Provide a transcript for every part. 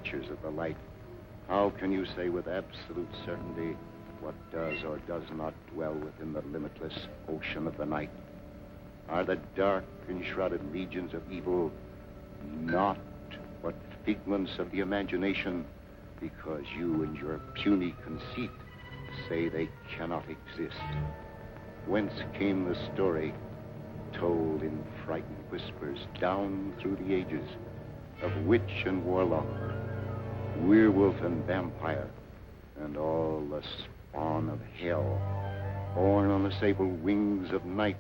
creatures of the light, how can you say with absolute certainty what does or does not dwell within the limitless ocean of the night? Are the dark enshrouded legions of evil not but figments of the imagination, because you and your puny conceit say they cannot exist? Whence came the story, told in frightened whispers down through the ages, of witch and warlock, werewolf and vampire, and all the spawn of hell, born on the sable wings of night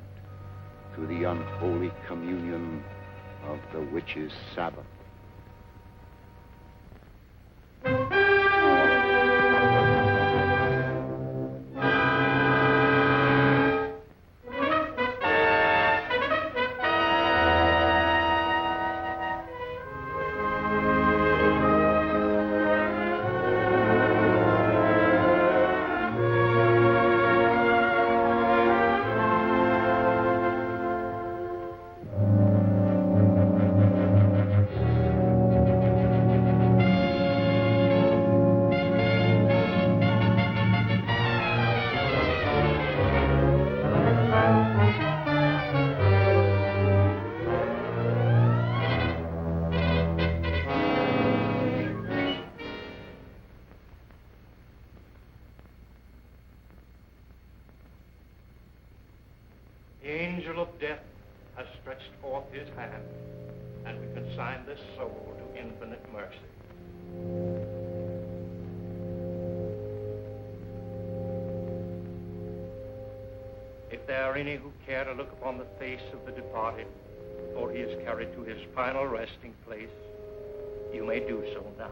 to the unholy communion of the witch's Sabbath? The angel of death has stretched forth his hand, and we consign this soul to infinite mercy. If there are any who care to look upon the face of the departed, before he is carried to his final resting place, you may do so now.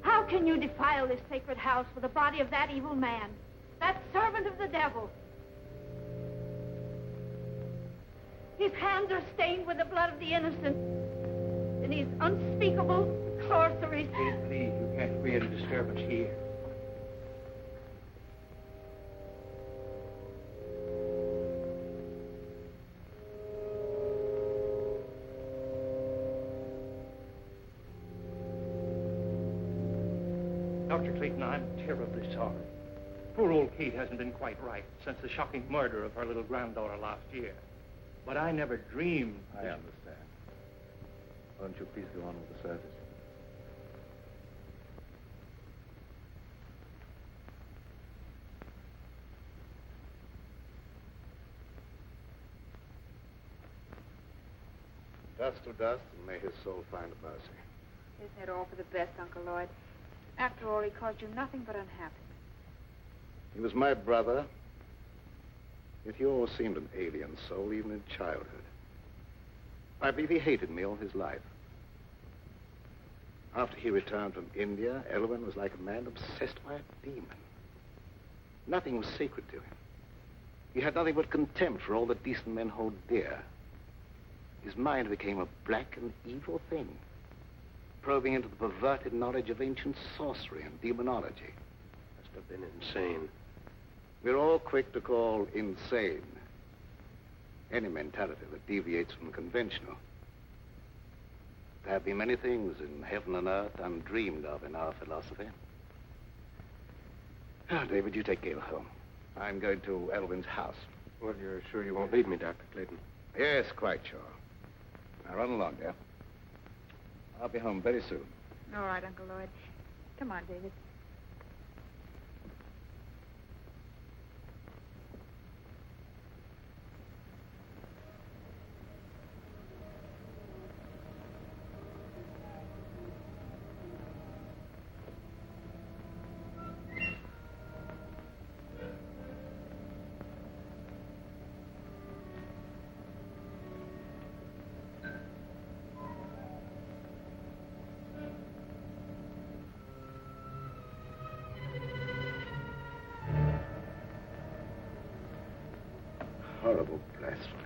How can you defile this sacred house with the body of that evil man, that servant of the devil? His hands are stained with the blood of the innocent, and his unspeakable sorceries. Please, you can't create a disturbance here. Dr. Clayton, I'm terribly sorry. Poor old Kate hasn't been quite right since the shocking murder of her little granddaughter last year. But I never dreamed... I understand. Why don't you please go on with the service? Dust to dust, and may his soul find mercy. Isn't it all for the best, Uncle Lloyd? After all, he caused you nothing but unhappiness. He was my brother, yet he always seemed an alien soul, even in childhood. I believe he hated me all his life. After he returned from India, Elwyn was like a man obsessed by a demon. Nothing was sacred to him. He had nothing but contempt for all that decent men hold dear. His mind became a black and evil thing, probing into the perverted knowledge of ancient sorcery and demonology. Must have been insane. We're all quick to call insane any mentality that deviates from the conventional. There have been many things in heaven and earth undreamed of in our philosophy. Now, David, you take Gail home. I'm going to Elwyn's house. Well, you're sure you won't leave me, Dr. Clayton? Yes, quite sure. Now, run along, dear. I'll be home very soon. All right, Uncle Lloyd. Come on, David. horrible blasphemy.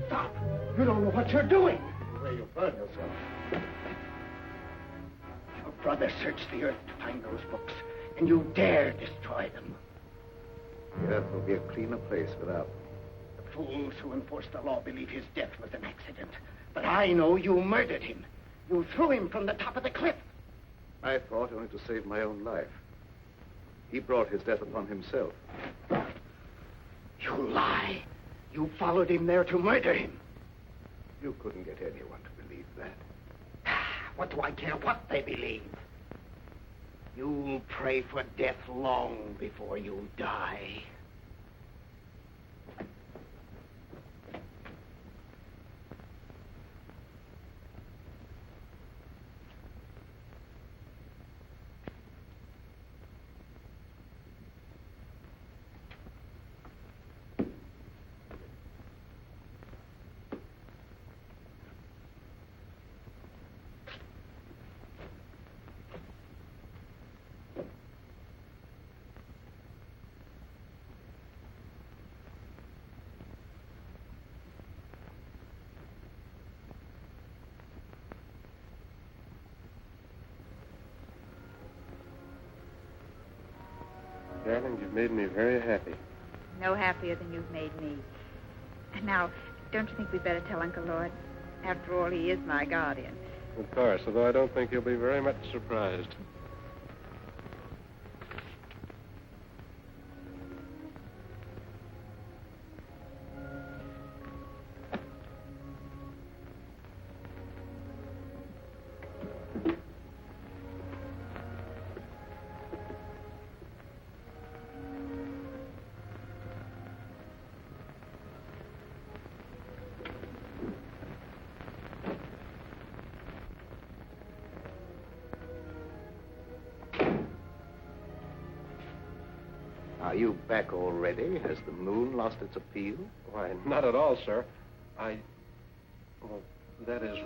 Stop! You don't know what you're doing. Where you burn yourself. Your brother searched the earth to find those books, and you dare destroy them. The earth will be a cleaner place without them. The fools who enforce the law believe his death was an accident. But I know you murdered him. You threw him from the top of the cliff. I thought only to save my own life. He brought his death upon himself. You lie. You followed him there to murder him. You couldn't get anyone to believe that. What do I care what they believe? You'll pray for death long before you die. Darling, you've made me very happy. No happier than you've made me. And now, don't you think we'd better tell Uncle Lloyd? After all, he is my guardian. Of course, although I don't think he'll be very much surprised. Are you back already? Has the moon lost its appeal? Why, not at all, sir. Well, that is,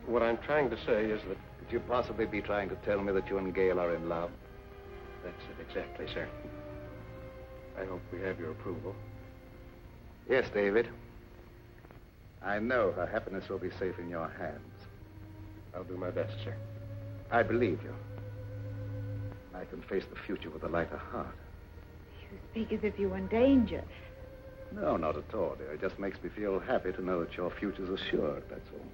what I'm trying to say is that... Could you possibly be trying to tell me that you and Gail are in love? That's it, exactly, sir. I hope we have your approval. Yes, David. I know her happiness will be safe in your hands. I'll do my best, sir. I believe you. I can face the future with a lighter heart. You speak as if you were in danger. No, not at all, dear. It just makes me feel happy to know that your future's assured, that's all.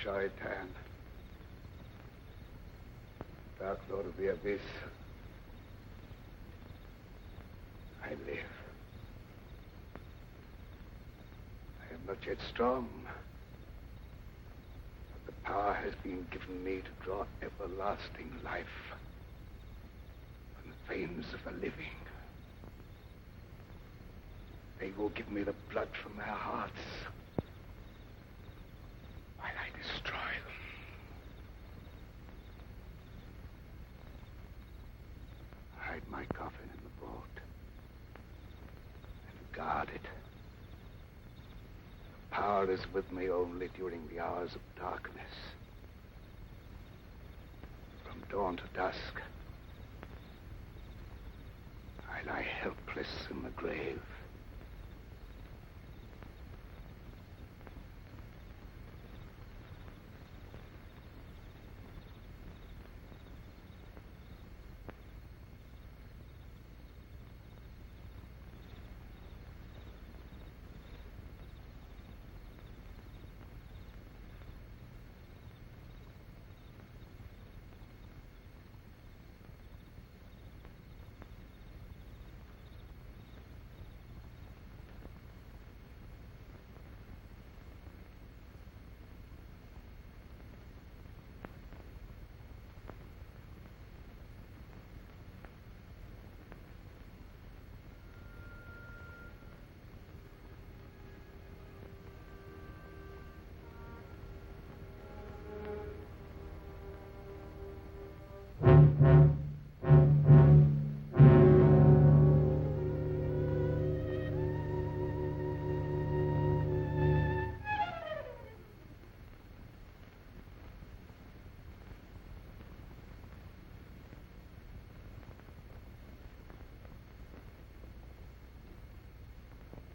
sorry, Tan. Dark Lord of the Abyss. I live. I am not yet strong. But the power has been given me to draw everlasting life from the veins of the living. They will give me the blood from their hearts while I destroy them. Hide my coffin in the vault and guard it. The power is with me only during the hours of darkness. From dawn to dusk, I lie helpless in the grave.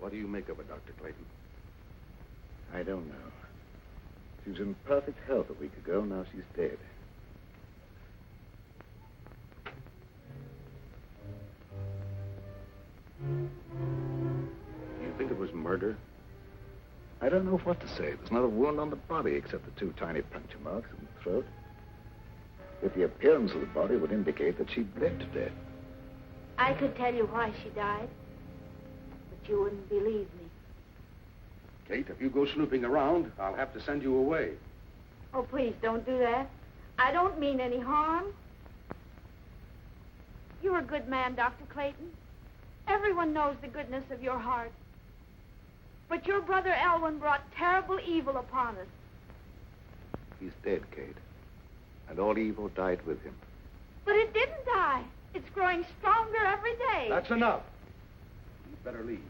What do you make of her, Dr. Clayton? I don't know. She was in perfect health a week ago. Now she's dead. Do you think it was murder? I don't know what to say. There's not a wound on the body except the 2 tiny puncture marks in the throat. Yet the appearance of the body would indicate that she bled to death. I could tell you why she died, but you wouldn't believe me. Kate, if you go snooping around, I'll have to send you away. Oh, please, don't do that. I don't mean any harm. You're a good man, Dr. Clayton. Everyone knows the goodness of your heart. But your brother Elwyn brought terrible evil upon us. He's dead, Kate. And all evil died with him. But it didn't die. It's growing stronger every day. That's enough. You'd better leave.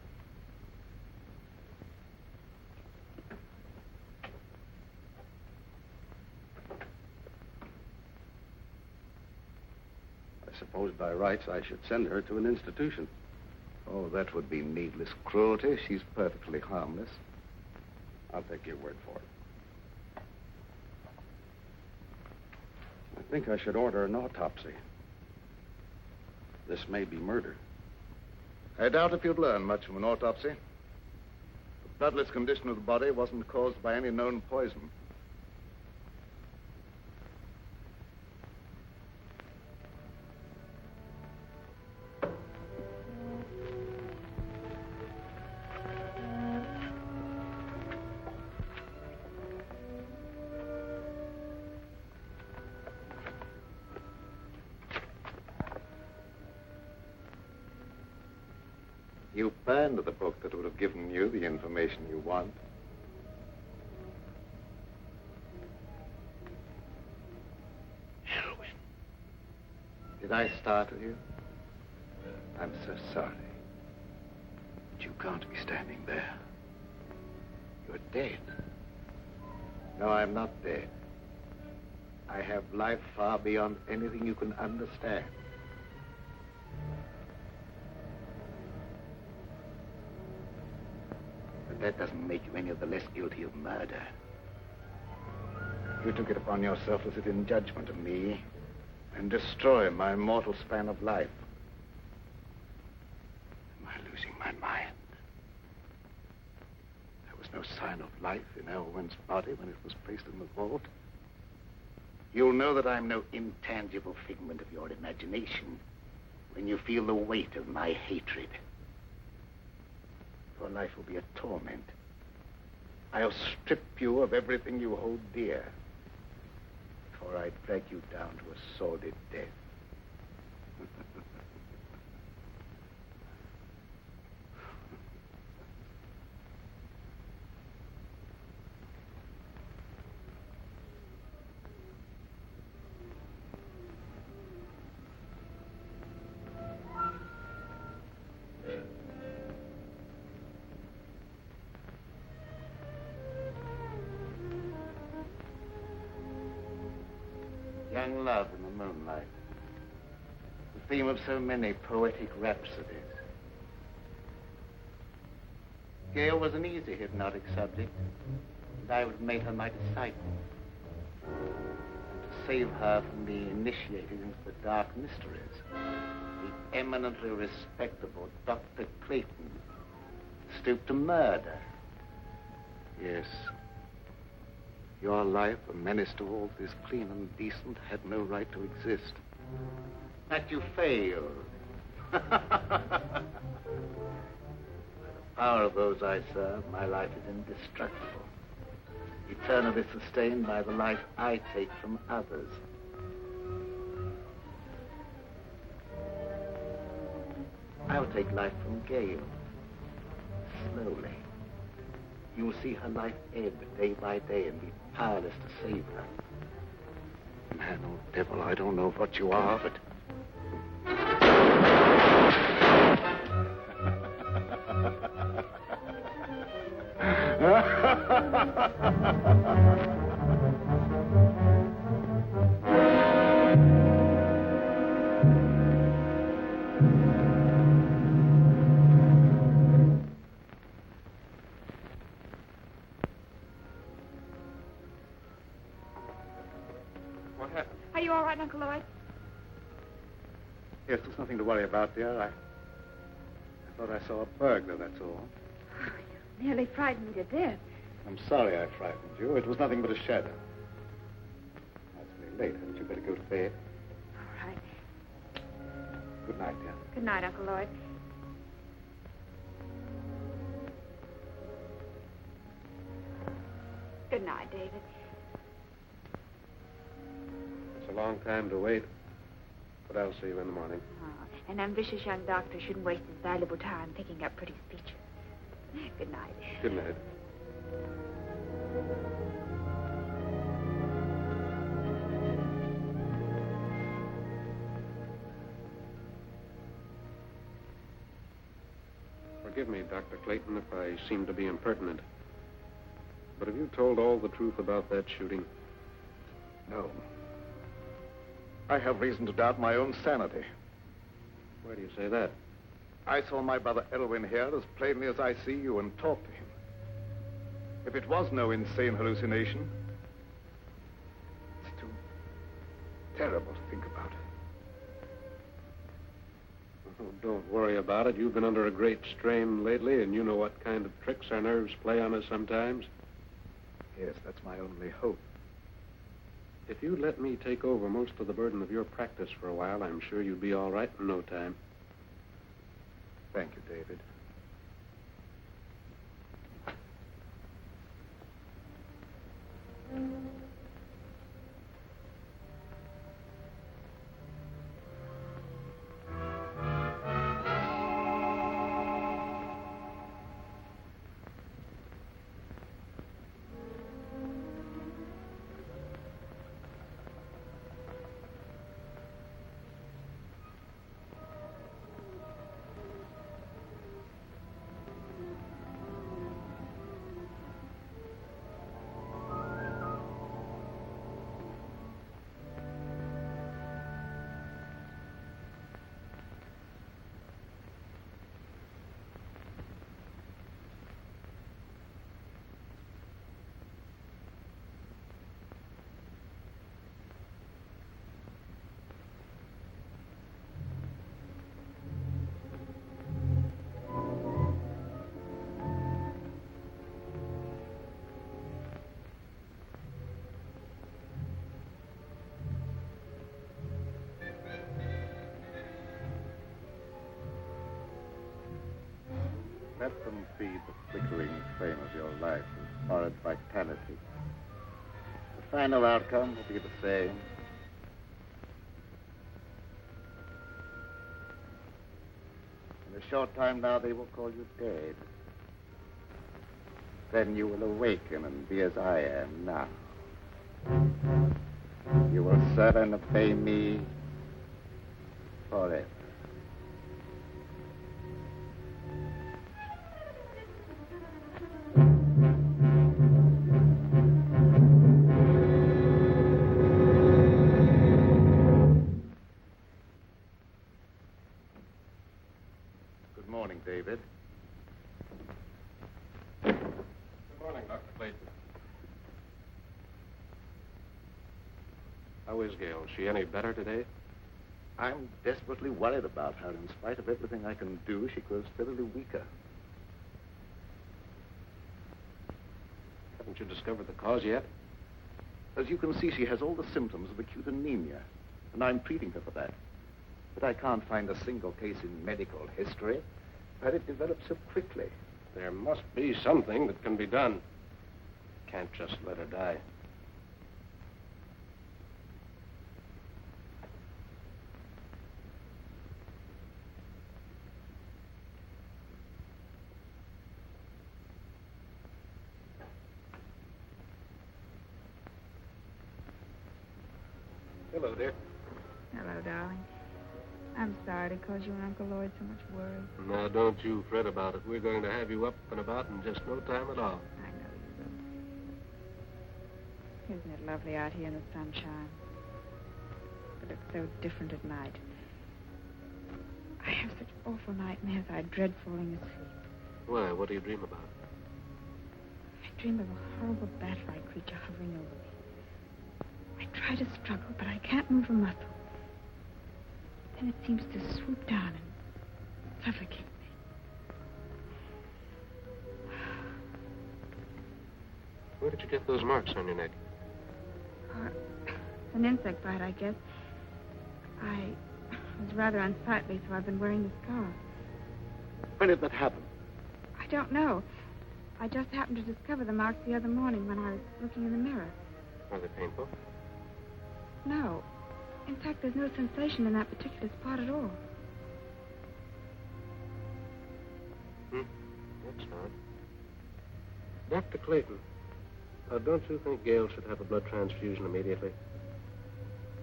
I suppose by rights I should send her to an institution. Oh, that would be needless cruelty. She's perfectly harmless. I'll take your word for it. I think I should order an autopsy. This may be murder. I doubt if you'd learn much from an autopsy. The bloodless condition of the body wasn't caused by any known poison. You burned the book that would have given you the information you want. Elwyn. Did I startle you? I'm so sorry. But you can't be standing there. You're dead. No, I'm not dead. I have life far beyond anything you can understand. That doesn't make you any of the less guilty of murder. You took it upon yourself to sit in judgment of me and destroy my mortal span of life. Am I losing my mind? There was no sign of life in Elwyn's body when it was placed in the vault. You'll know that I'm no intangible figment of your imagination when you feel the weight of my hatred. Your life will be a torment. I'll strip you of everything you hold dear before I drag you down to a sordid death. Young love in the moonlight. The theme of so many poetic rhapsodies. Gail was an easy hypnotic subject, and I would have made her my disciple. And to save her from being initiated into the dark mysteries, the eminently respectable Dr. Clayton stooped to murder. Yes. Your life, a menace to all that is clean and decent, had no right to exist. But you failed. By the power of those I serve, my life is indestructible, eternally sustained by the life I take from others. I will take life from Gail, slowly. You will see her life ebb day by day and be powerless to save her. Man, oh devil, I don't know what you are, but... Are you all right, Uncle Lloyd? Yes, there's nothing to worry about, dear. I thought I saw a burglar, that's all. Oh, you nearly frightened me to death. I'm sorry I frightened you. It was nothing but a shadow. It's very late. Hadn't you better go to bed? All right. Good night, dear. Good night, Uncle Lloyd. Good night, David. It's a long time to wait, but I'll see you in the morning. Oh, an ambitious young doctor shouldn't waste his valuable time picking up pretty speeches. Good night. Good night. Forgive me, Dr. Clayton, if I seem to be impertinent. But have you told all the truth about that shooting? No. I have reason to doubt my own sanity. Why do you say that? I saw my brother Elwyn here as plainly as I see you and talked to him. If it was no insane hallucination, it's too terrible to think about. Oh, don't worry about it. You've been under a great strain lately, and you know what kind of tricks our nerves play on us sometimes. Yes, that's my only hope. If you'd let me take over most of the burden of your practice for a while, I'm sure you'd be all right in no time. Thank you, David. Let them feed the flickering flame of your life with horrid vitality. The final outcome will be the same. In a short time now, they will call you dead. Then you will awaken and be as I am now. You will serve and obey me forever. Good morning, David. Good morning, Dr. Clayton. How is Gail? Is she any better today? I'm desperately worried about her. In spite of everything I can do, she grows steadily weaker. Haven't you discovered the cause yet? As you can see, she has all the symptoms of acute anemia, and I'm treating her for that. But I can't find a single case in medical history where it developed so quickly. There must be something that can be done. Can't just let her die. Hello, dear. Hello, darling. I'm sorry to cause you and Uncle Lloyd so much worry. Now, don't you fret about it. We're going to have you up and about in just no time at all. I know you will. Isn't it lovely out here in the sunshine? But it's so different at night. I have such awful nightmares. I dread falling asleep. Why? What do you dream about? I dream of a horrible bat-like creature hovering over me. I try to struggle, but I can't move a muscle. Then it seems to swoop down and suffocate me. Where did you get those marks on your neck? It's an insect bite, I guess. I was rather unsightly, so I've been wearing the scarf. When did that happen? I don't know. I just happened to discover the marks the other morning when I was looking in the mirror. Are they painful? No. In fact, there's no sensation in that particular spot at all. That's odd. Dr. Clayton, don't you think Gail should have a blood transfusion immediately?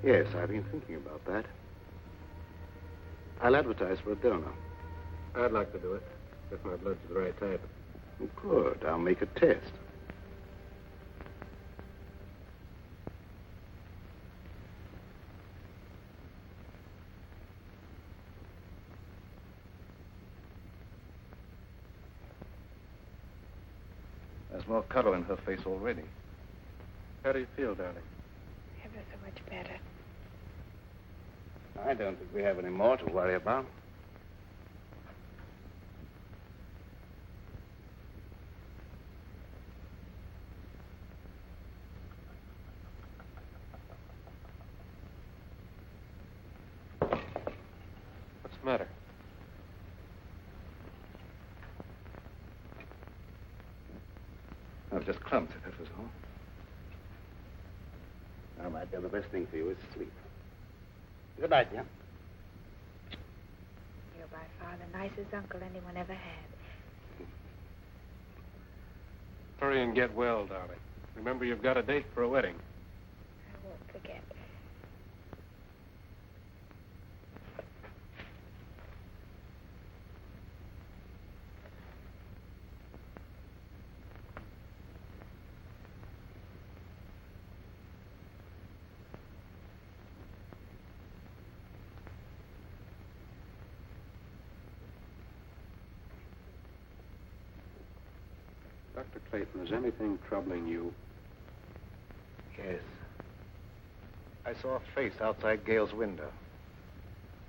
Yes, I've been thinking about that. I'll advertise for a donor. I'd like to do it, if my blood's the right type. Good. I'll make a test. There's more color in her face already. How do you feel, darling? Ever so much better. I don't think we have any more to worry about. What's the matter? I've just clumped it, that was all. Now, my dear, the best thing for you is sleep. Good night, dear. You're by far the nicest uncle anyone ever had. Hurry and get well, darling. Remember, you've got a date for a wedding. I won't forget. Dr. Clayton, is anything troubling you? Yes. I saw a face outside Gail's window.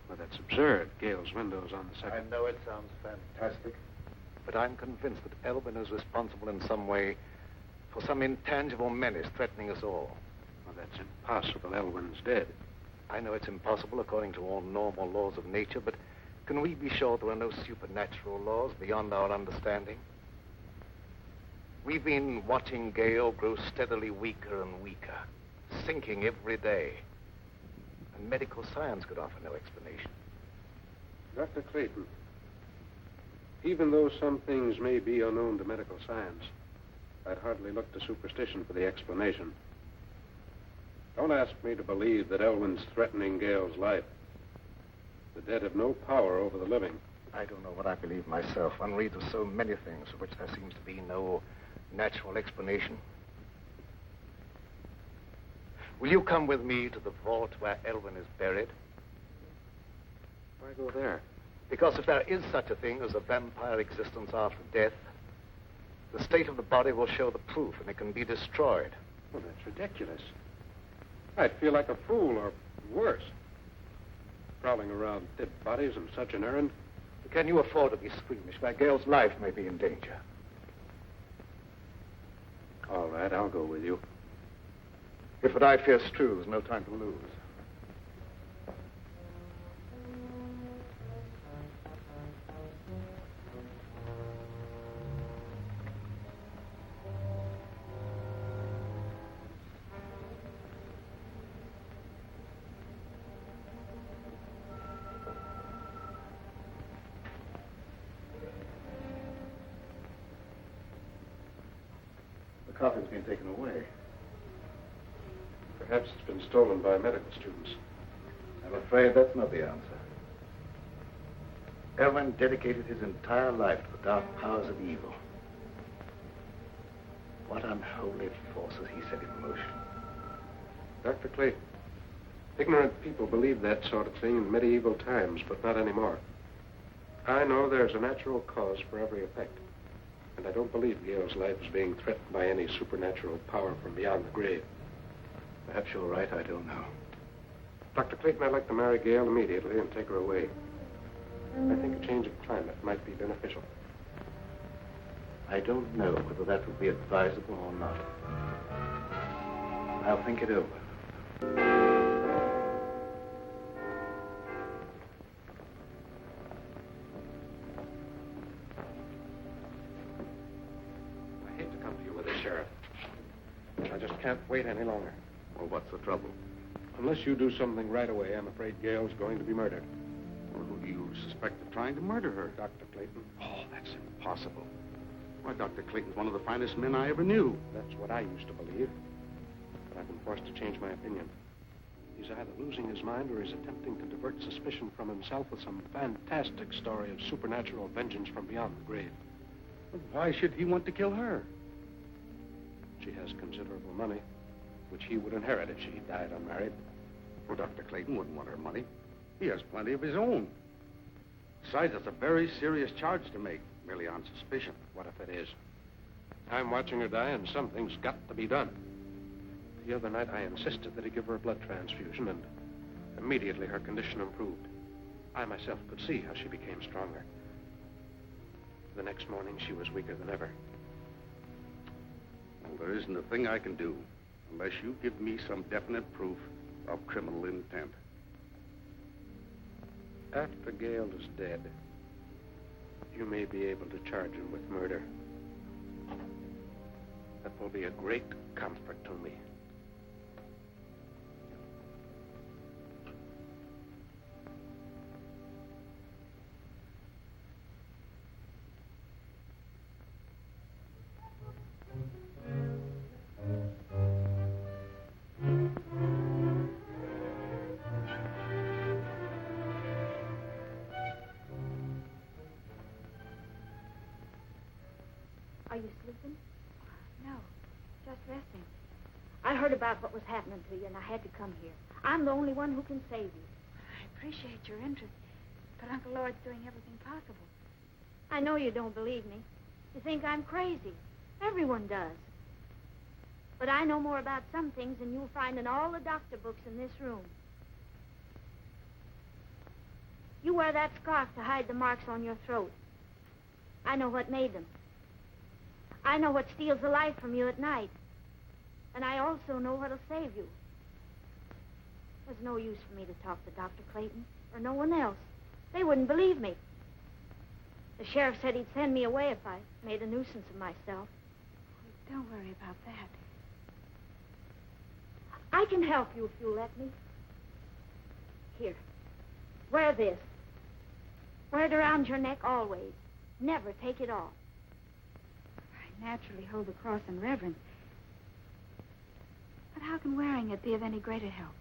Well, that's absurd. Gail's window's on the I second. know it sounds fantastic, but I'm convinced that Elvin is responsible in some way for some intangible menace threatening us all. Well, that's impossible. Elwyn's dead. I know it's impossible according to all normal laws of nature, but Can we be sure there are no supernatural laws beyond our understanding? We've been watching Gale grow steadily weaker and weaker, sinking every day. And medical science could offer no explanation. Dr. Clayton, even though some things may be unknown to medical science, I'd hardly look to superstition for the explanation. Don't ask me to believe that Elwyn's threatening Gale's life. The dead have no power over the living. I don't know what I believe myself. One reads of so many things for which there seems to be no natural explanation. Will you come with me to the vault where Elwyn is buried? Why go there? Because if there is such a thing as a vampire existence after death, the state of the body will show the proof and it can be destroyed. Well, that's ridiculous. I'd feel like a fool, or worse. Prowling around dead bodies on such an errand. Can you afford to be squeamish where Gale's life may be in danger? All right, I'll go with you. If what I fear is true, there's no time to lose. The coffin's been taken away. Perhaps it's been stolen by medical students. I'm afraid that's not the answer. Elwyn dedicated his entire life to the dark powers of evil. What unholy forces he set in motion. Dr. Clayton, ignorant people believed that sort of thing in medieval times, but not anymore. I know there's a natural cause for every effect. And I don't believe Gale's life is being threatened by any supernatural power from beyond the grave. Perhaps you're right, I don't know. Dr. Clayton, I'd like to marry Gale immediately and take her away. I think a change of climate might be beneficial. I don't know whether that would be advisable or not. I'll think it over. I hate to come to you with this, Sheriff. I just can't wait any longer. Well, what's the trouble? Unless you do something right away, I'm afraid Gale's going to be murdered. Well, who do you suspect of trying to murder her? Dr. Clayton. Oh, that's impossible. Why, Dr. Clayton's one of the finest men I ever knew. That's what I used to believe. But I've been forced to change my opinion. He's either losing his mind or he's attempting to divert suspicion from himself with some fantastic story of supernatural vengeance from beyond the grave. Well, why should he want to kill her? She has considerable money, which he would inherit if she died unmarried. Well, Dr. Clayton wouldn't want her money. He has plenty of his own. Besides, it's a very serious charge to make, merely on suspicion. What if it is? I'm watching her die, and something's got to be done. The other night, I insisted that he give her a blood transfusion, and immediately her condition improved. I myself could see how she became stronger. The next morning, she was weaker than ever. Well, there isn't a thing I can do unless you give me some definite proof of criminal intent. After Gale is dead, you may be able to charge him with murder. That will be a great comfort to me. Are you sleeping? No, just resting. I heard about what was happening to you, and I had to come here. I'm the only one who can save you. I appreciate your interest, but Uncle Lord's doing everything possible. I know you don't believe me. You think I'm crazy. Everyone does. But I know more about some things than you'll find in all the doctor books in this room. You wear that scarf to hide the marks on your throat. I know what made them. I know what steals the life from you at night. And I also know what'll save you. There's no use for me to talk to Dr. Clayton or no one else. They wouldn't believe me. The sheriff said he'd send me away if I made a nuisance of myself. Don't worry about that. I can help you if you'll let me. Here, wear this. Wear it around your neck always. Never take it off. I naturally hold the cross in reverence. But how can wearing it be of any greater help?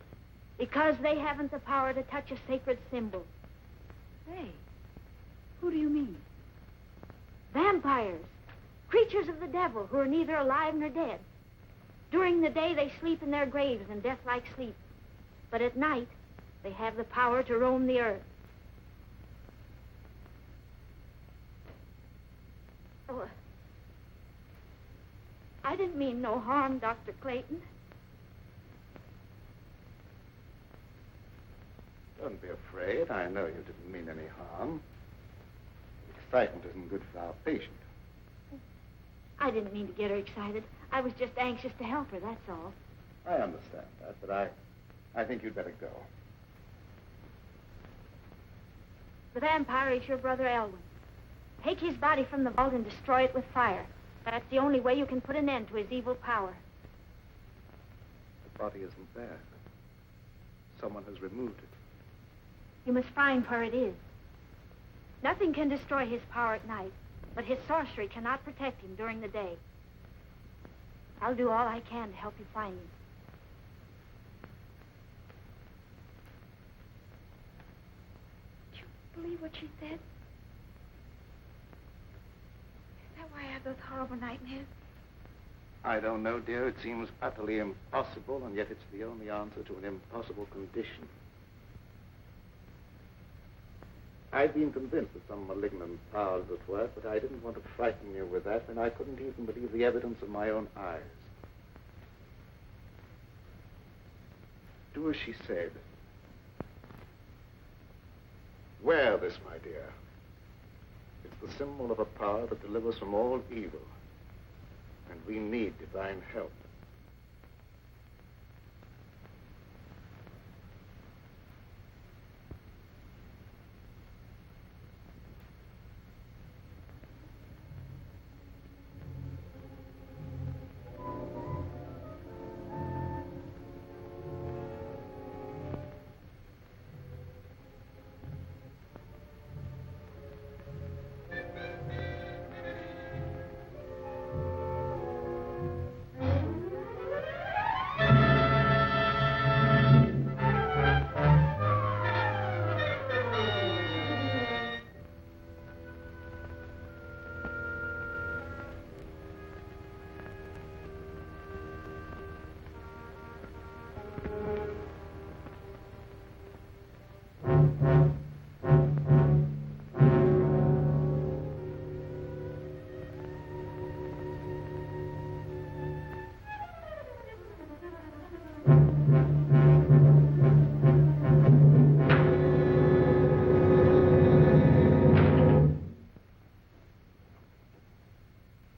Because they haven't the power to touch a sacred symbol. They? Who do you mean? Vampires. Creatures of the devil who are neither alive nor dead. During the day, they sleep in their graves in death-like sleep. But at night, they have the power to roam the earth. Oh, I didn't mean no harm, Dr. Clayton. Don't be afraid. I know you didn't mean any harm. Excitement isn't good for our patient. I didn't mean to get her excited. I was just anxious to help her, that's all. I understand that, but I think you'd better go. The vampire is your brother Elwyn. Take his body from the vault and destroy it with fire. That's the only way you can put an end to his evil power. The body isn't there. Someone has removed it. You must find where it is. Nothing can destroy his power at night, but his sorcery cannot protect him during the day. I'll do all I can to help you find him. Did you believe what she said? Is that why I have those horrible nightmares? I don't know, dear. It seems utterly impossible, and yet it's the only answer to an impossible condition. I'd been convinced that some malignant power was at work, but I didn't want to frighten you with that, and I couldn't even believe the evidence of my own eyes. Do as she said. Wear this, my dear. It's the symbol of a power that delivers from all evil, and we need divine help.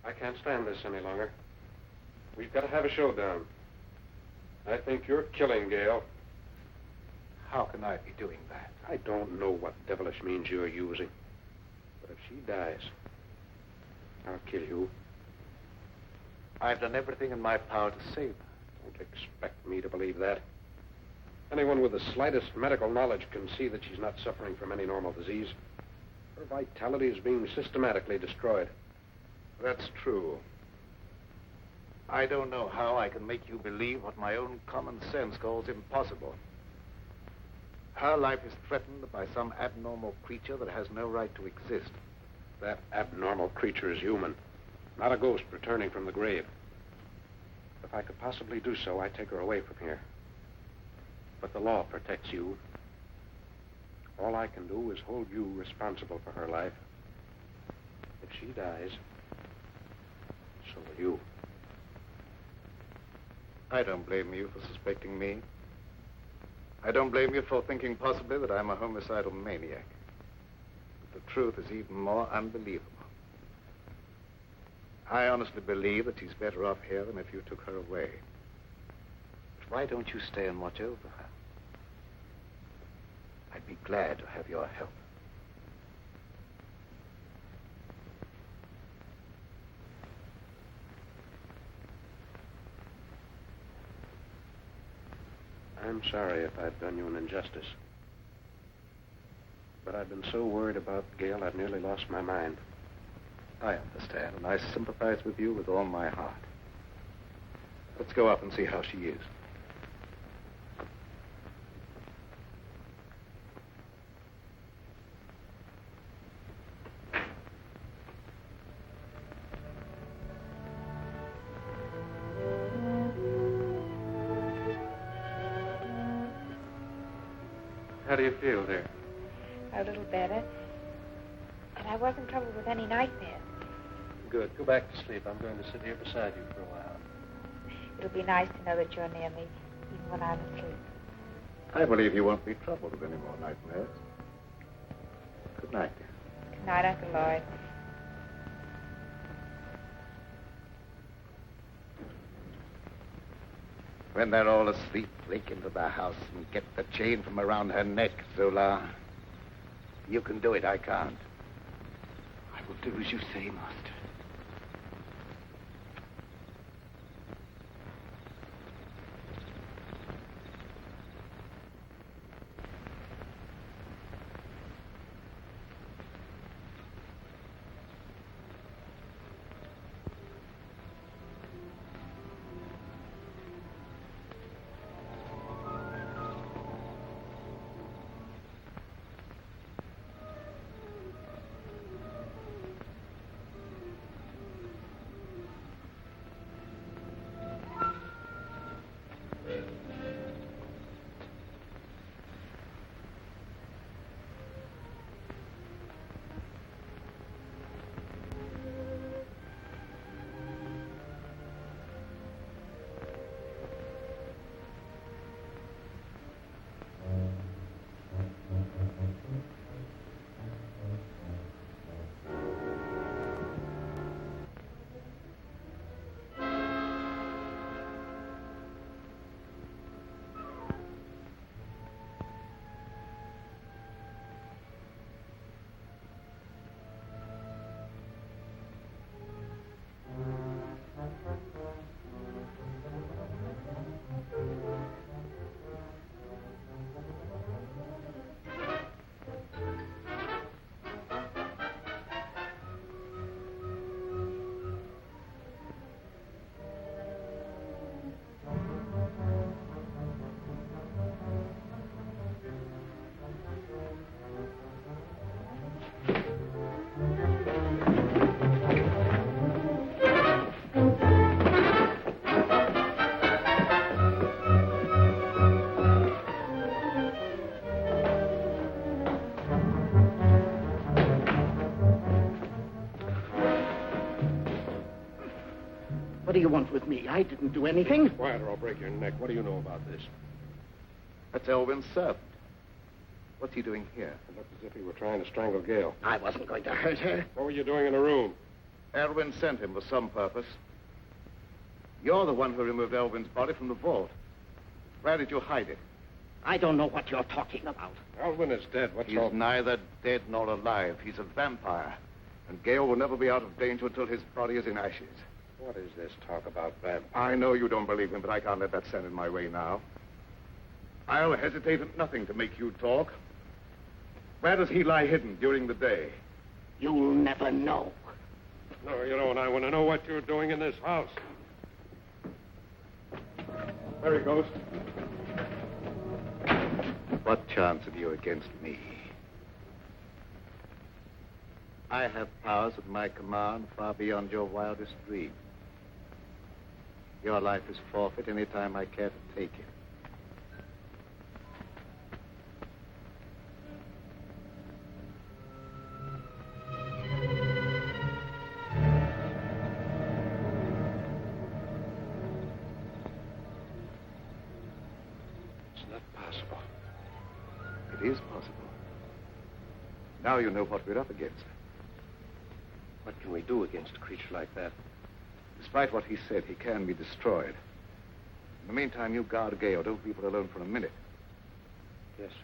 I can't stand this any longer. We've got to have a showdown. I think you're killing Gail. How can I be doing that? I don't know what devilish means you're using. But if she dies, I'll kill you. I've done everything in my power to save her. Don't expect me to believe that. Anyone with the slightest medical knowledge can see that she's not suffering from any normal disease. Her vitality is being systematically destroyed. That's true. I don't know how I can make you believe what my own common sense calls impossible. Her life is threatened by some abnormal creature that has no right to exist. That abnormal creature is human, not a ghost returning from the grave. If I could possibly do so, I'd take her away from here. But the law protects you. All I can do is hold you responsible for her life. If she dies, so will you. I don't blame you for suspecting me. I don't blame you for thinking possibly that I'm a homicidal maniac. But the truth is even more unbelievable. I honestly believe that she's better off here than if you took her away. But why don't you stay and watch over her? I'd be glad to have your help. I'm sorry if I've done you an injustice. But I've been so worried about Gail, I've nearly lost my mind. I understand, and I sympathize with you with all my heart. Let's go up and see how she is. How do you feel, dear? A little better. And I wasn't troubled with any nightmares. Good. Go back to sleep. I'm going to sit here beside you for a while. It'll be nice to know that you're near me, even when I'm asleep. I believe you won't be troubled with any more nightmares. Good night, dear. Good night, Uncle Lloyd. When they're all asleep, break into the house and get the chain from around her neck, Zola. You can do it, I can't. I will do as you say, Master. What do you want with me? I didn't do anything. Quiet or I'll break your neck. What do you know about this? That's Elvin's servant. What's he doing here? It looked as if he were trying to strangle Gail. I wasn't going to hurt her. What were you doing in the room? Elvin sent him for some purpose. You're the one who removed Elvin's body from the vault. Where did you hide it? I don't know what you're talking about. Elvin is dead. What's He's all... neither dead nor alive. He's a vampire. And Gail will never be out of danger until his body is in ashes. What is this talk about vampires? I know you don't believe him, but I can't let that stand in my way now. I'll hesitate at nothing to make you talk. Where does he lie hidden during the day? You'll never know. No, you don't. I want to know what you're doing in this house. There he goes. What chance have you against me? I have powers at my command far beyond your wildest dream. Your life is forfeit any time I care to take it. It's not possible. It is possible. Now you know what we're up against. What can we do against a creature like that? Despite what he said, he can be destroyed. In the meantime, you guard Gail. Don't leave her alone for a minute. Yes, sir.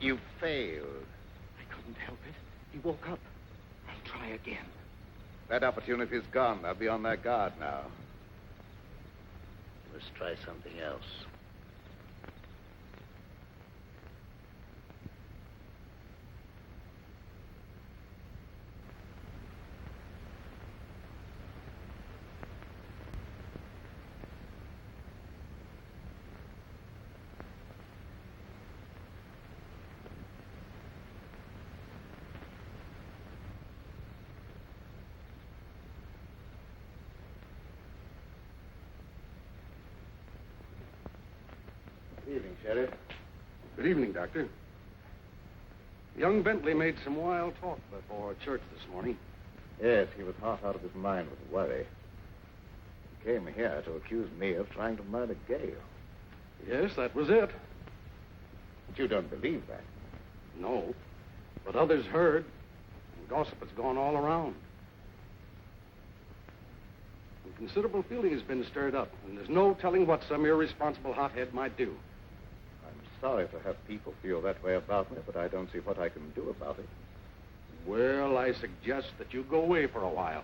You failed. I couldn't help it. He woke up. I try again. That opportunity's gone. They'll be on their guard now. Let's try something else. Good evening, Sheriff. Good evening, Doctor. Young Bentley made some wild talk before church this morning. Yes, he was half out of his mind with worry. He came here to accuse me of trying to murder Gale. Yes, that was it. But you don't believe that. No, but others heard, and gossip has gone all around. And considerable feeling has been stirred up, and there's no telling what some irresponsible hothead might do. I'm sorry to have people feel that way about me, but I don't see what I can do about it. Well, I suggest that you go away for a while.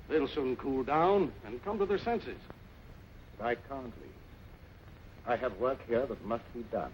They'll soon cool down and come to their senses. But I can't leave. I have work here that must be done.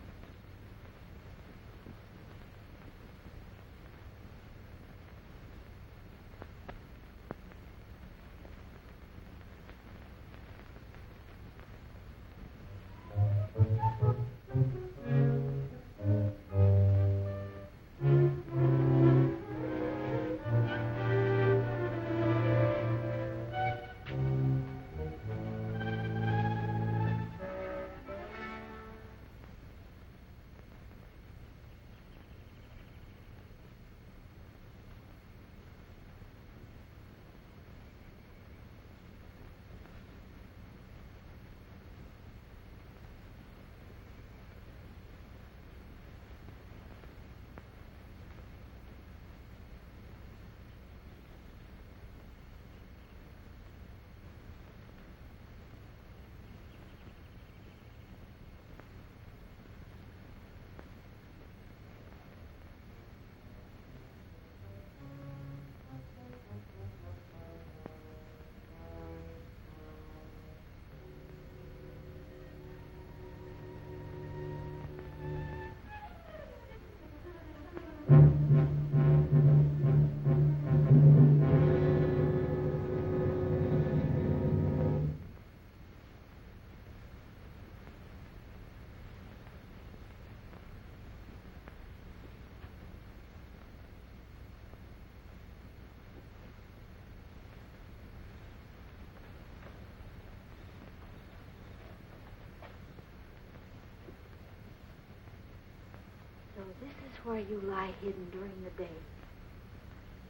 So this is where you lie hidden during the day.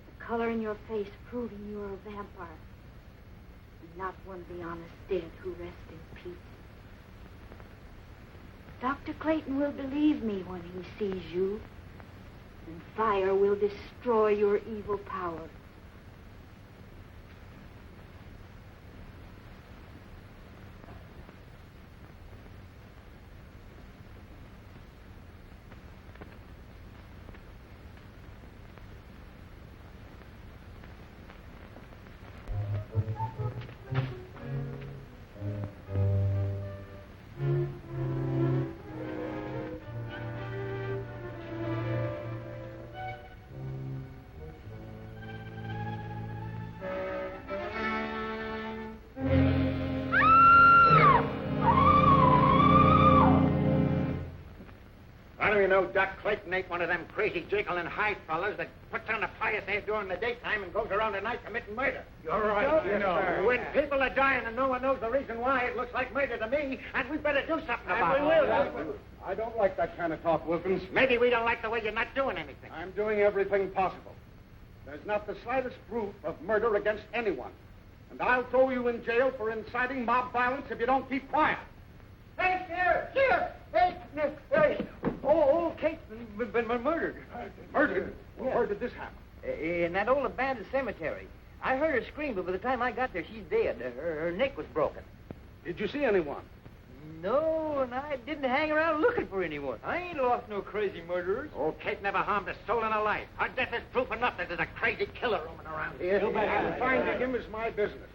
The color in your face proving you are a vampire. And not one of the honest dead who rest in peace. Dr. Clayton will believe me when he sees you. And fire will destroy your evil power. You know, Doc Clayton ain't one of them crazy Jekyll and Hyde fellas that puts on a pious air during the daytime and goes around at night committing murder. You're right, you know. When people are dying and no one knows the reason why, it looks like murder to me, and we better do something about it. I don't like that kind of talk, Wilkins. Maybe we don't like the way you're not doing anything. I'm doing everything possible. There's not the slightest proof of murder against anyone. And I'll throw you in jail for inciting mob violence if you don't keep quiet. Hey, here! Hey! Old Kate's been murdered. Murdered? Well, where did this happen? In that old abandoned cemetery. I heard her scream, but by the time I got there, she's dead. Her neck was broken. Did you see anyone? No, and I didn't hang around looking for anyone. I ain't lost no crazy murderers. Oh, Kate never harmed a soul in her life. Her death is proof enough that there's a crazy killer roaming around here. And finding him is my business.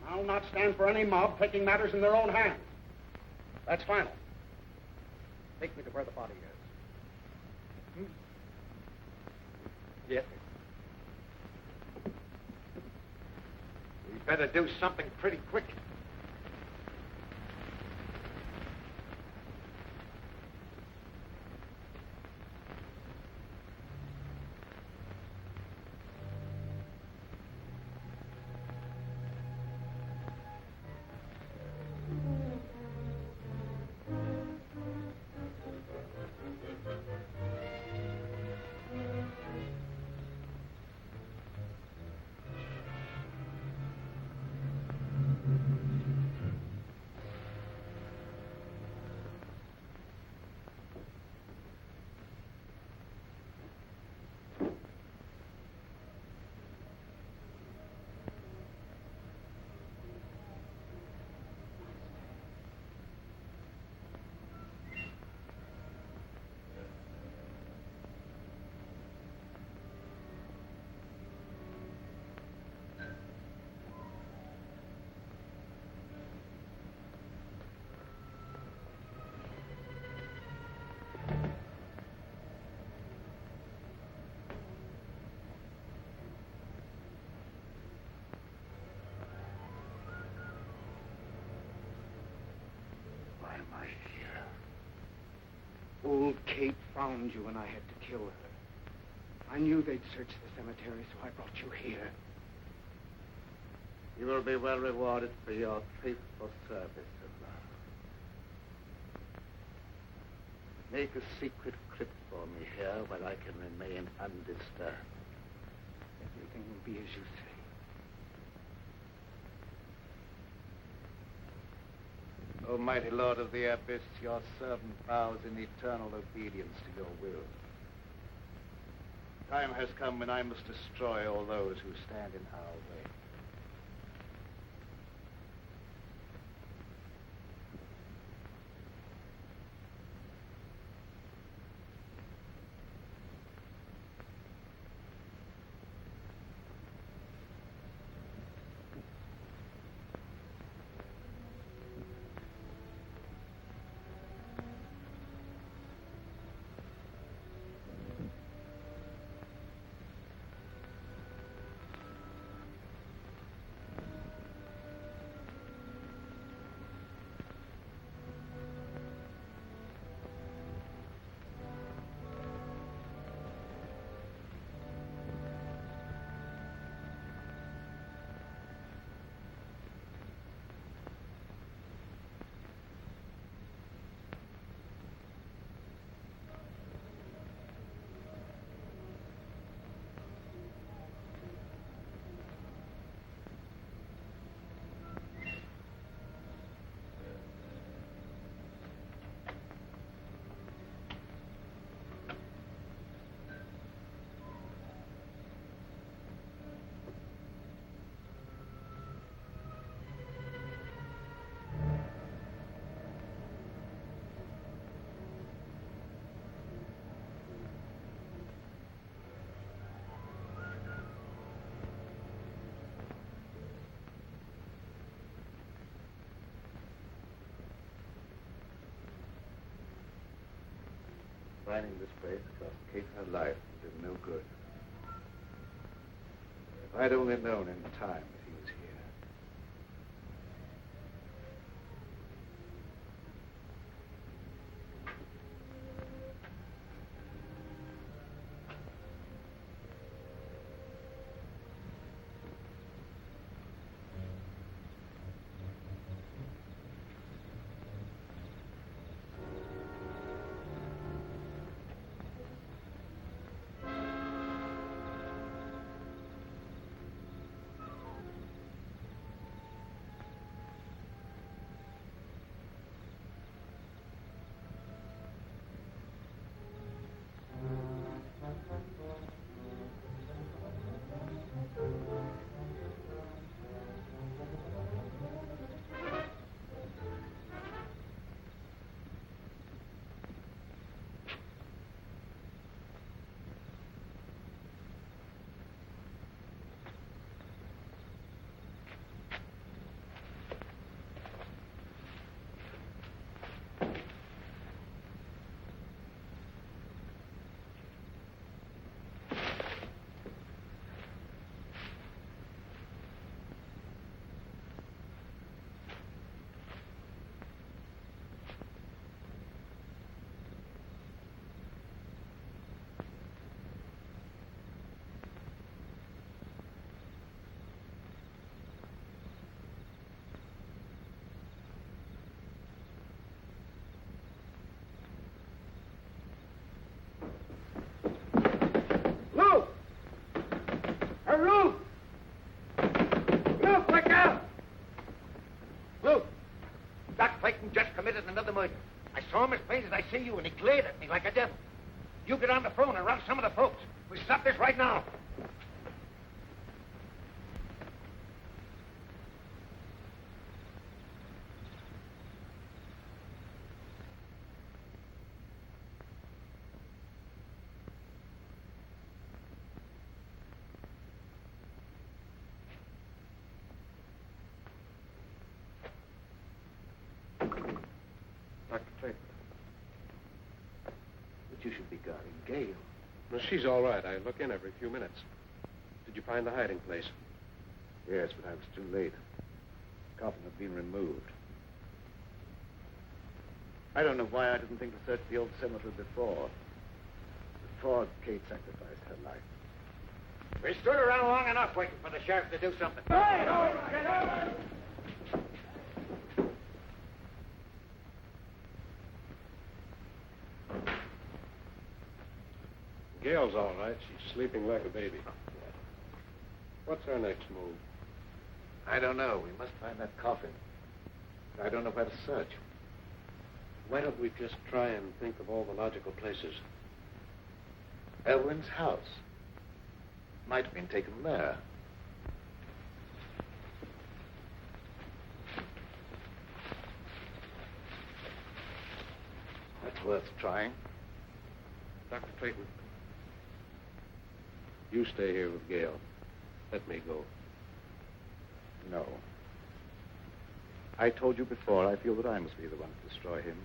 I'll not stand for any mob taking matters in their own hands. That's final. Take me to where the body is. Yes, sir. We better do something pretty quick. Old Kate found you and I had to kill her. I knew they'd search the cemetery, so I brought you here. You will be well rewarded for your faithful service, Sir. Make a secret crypt for me here where I can remain undisturbed. Everything will be as you say. Almighty Lord of the Abyss, your servant vows in eternal obedience to your will. Time has come when I must destroy all those who stand in our way. Finding this place cost Kate her life and did no good. If I'd only known in time that he was here. Luke, Doc Clayton just committed another murder. I saw him as plain as I see you, and he glared at me like a devil. You get on the phone and rouse some of the folks. We stop this right now. Dr. Clayton. But you should be guarding Gail. Well, she's all right. I look in every few minutes. Did you find the hiding place? Yes, but I was too late. The coffin had been removed. I don't know why I didn't think to search the old cemetery before Kate sacrificed her life. We stood around long enough waiting for the sheriff to do something. Gail's all right. She's sleeping like a baby. What's our next move? I don't know. We must find that coffin. I don't know where to search. Why don't we just try and think of all the logical places? Elwyn's house. Might have been taken there. That's worth trying. Dr. Clayton, you stay here with Gail. Let me go. No. I told you before, I feel that I must be the one to destroy him.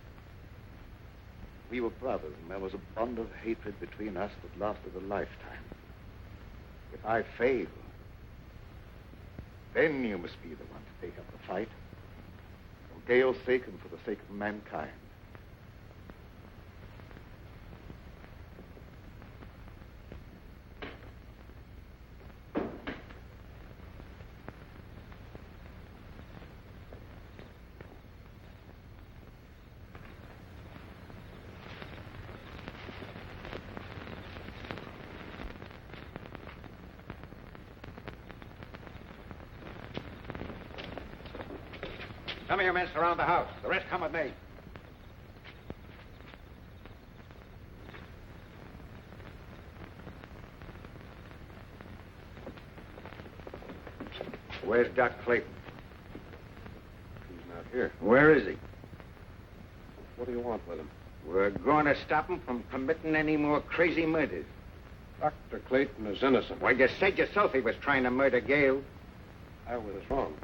We were brothers, and there was a bond of hatred between us that lasted a lifetime. If I fail, then you must be the one to take up the fight. For Gail's sake and for the sake of mankind. Some of your men surround the house. The rest come with me. Where's Doc Clayton? He's not here. Where is he? What do you want with him? We're going to stop him from committing any more crazy murders. Dr. Clayton is innocent. Well, you said yourself he was trying to murder Gail. I was wrong.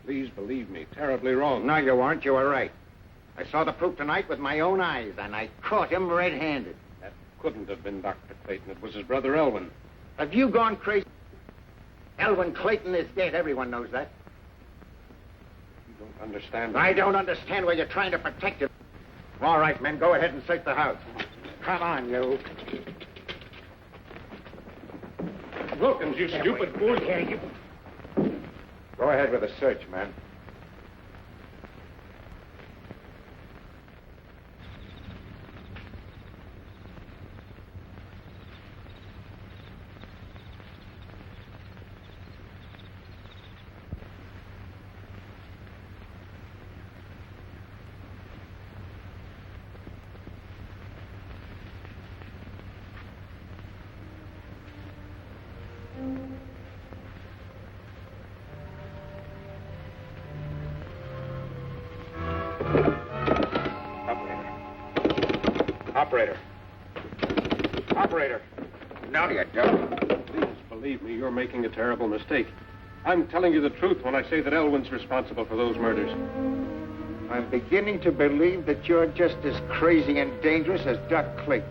Please believe me, terribly wrong. No, you weren't. You were right. I saw the proof tonight with my own eyes, and I caught him red-handed. That couldn't have been Dr. Clayton. It was his brother Elwyn. Have you gone crazy? Elwyn Clayton is dead. Everyone knows that. You don't understand. I don't understand why you're trying to protect him. All right, men, go ahead and search the house. Come on, you. Wilkins, you stupid fool. Here, you. Go ahead with the search, man. Operator. Operator. No, you don't. Please believe me, you're making a terrible mistake. I'm telling you the truth when I say that Elwyn's responsible for those murders. I'm beginning to believe that you're just as crazy and dangerous as Doc Clayton.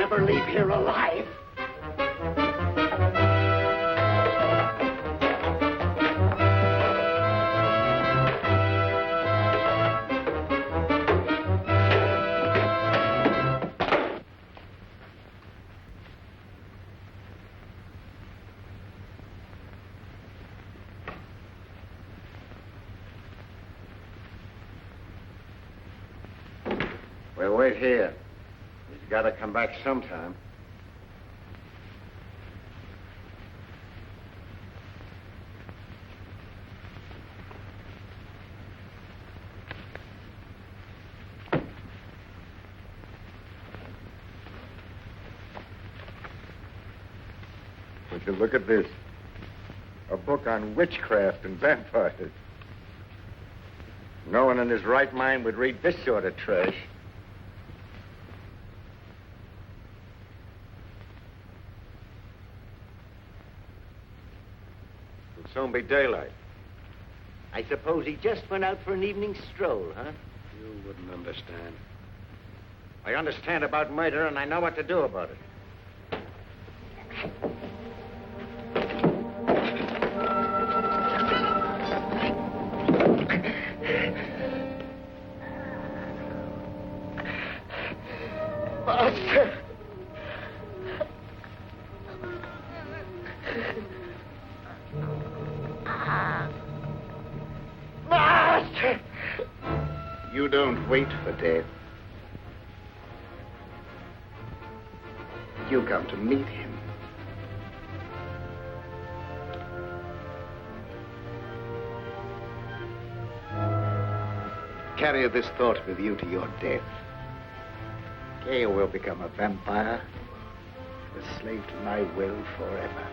never leave here alive. We'll wait here. He's got to come back sometime. Would you look at this? A book on witchcraft and vampires. No one in his right mind would read this sort of trash. It'll soon be daylight. I suppose he just went out for an evening stroll, huh? You wouldn't understand. I understand about murder, and I know what to do about it. Master! Master! You don't wait for death. You come to meet him. Carry this thought with you to your death. You will become a vampire, a slave to my will forever.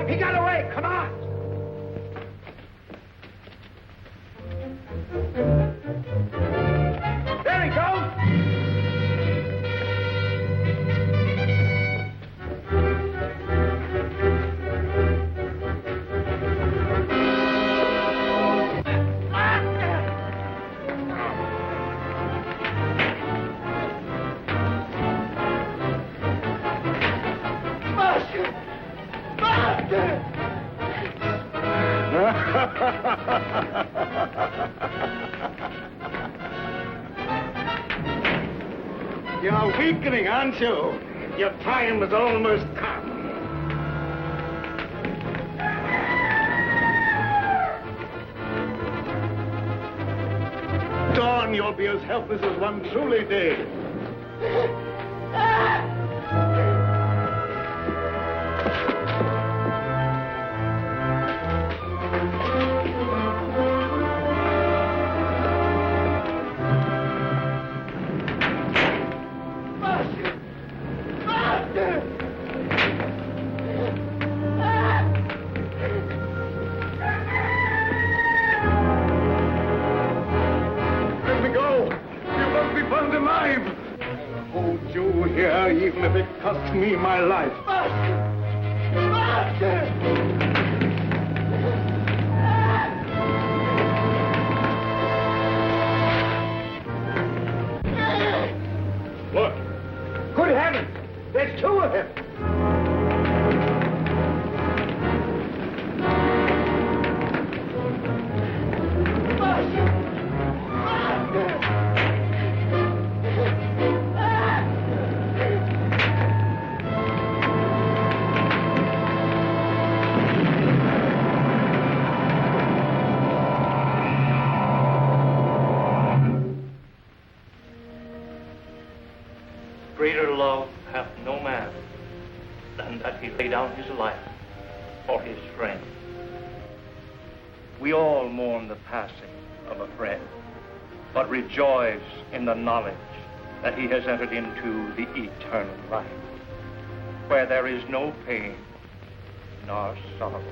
He got away! Come on! There he goes! Master! Master! You're weakening, aren't you? Your time has almost come. Dawn, you'll be as helpless as one truly did. Let me go. You must be burned alive. I'll hold you here, even if it costs me my life. Look! Good heavens! There's two of them! hath no man than that he lay down his life for his friend. We all mourn the passing of a friend, but rejoice in the knowledge that he has entered into the eternal life, where there is no pain nor sorrow.